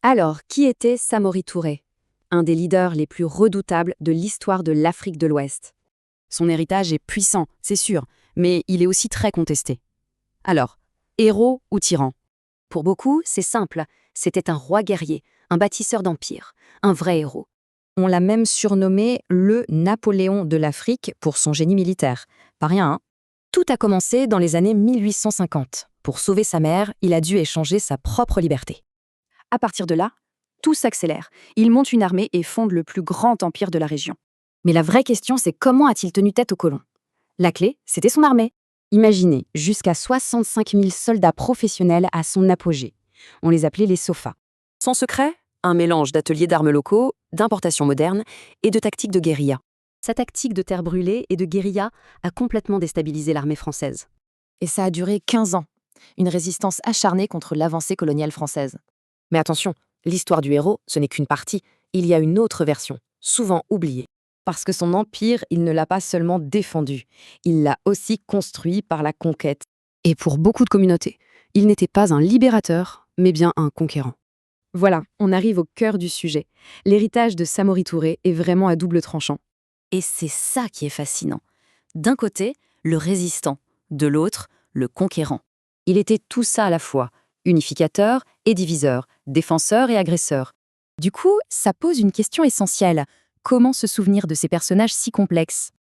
Alors, qui était Samori Touré? Un des leaders les plus redoutables de l'histoire de l'Afrique de l'Ouest. Son héritage est puissant, c'est sûr, mais il est aussi très contesté. Alors, héros ou tyran? Pour beaucoup, c'est simple, c'était un roi guerrier, un bâtisseur d'empire, un vrai héros. On l'a même surnommé le Napoléon de l'Afrique pour son génie militaire. Pas rien, hein? Tout a commencé dans les années 1850. Pour sauver sa mère, il a dû échanger sa propre liberté. À partir de là, tout s'accélère. Il monte une armée et fonde le plus grand empire de la région. Mais la vraie question, c'est comment a-t-il tenu tête aux colons? La clé, c'était son armée. Imaginez, jusqu'à 65 000 soldats professionnels à son apogée. On les appelait les SOFA. Son secret? Un mélange d'ateliers d'armes locaux, d'importations modernes et de tactiques de guérilla. Sa tactique de terre brûlée et de guérilla a complètement déstabilisé l'armée française. Et ça a duré 15 ans. Une résistance acharnée contre l'avancée coloniale française. Mais attention, l'histoire du héros, ce n'est qu'une partie. Il y a une autre version, souvent oubliée. Parce que son empire, il ne l'a pas seulement défendu, il l'a aussi construit par la conquête. Et pour beaucoup de communautés, il n'était pas un libérateur, mais bien un conquérant. Voilà, on arrive au cœur du sujet. L'héritage de Samori Touré est vraiment à double tranchant. Et c'est ça qui est fascinant. D'un côté, le résistant, de l'autre, le conquérant. Il était tout ça à la fois, unificateur et diviseur, défenseur et agresseur. Du coup, ça pose une question essentielle. Comment se souvenir de ces personnages si complexes?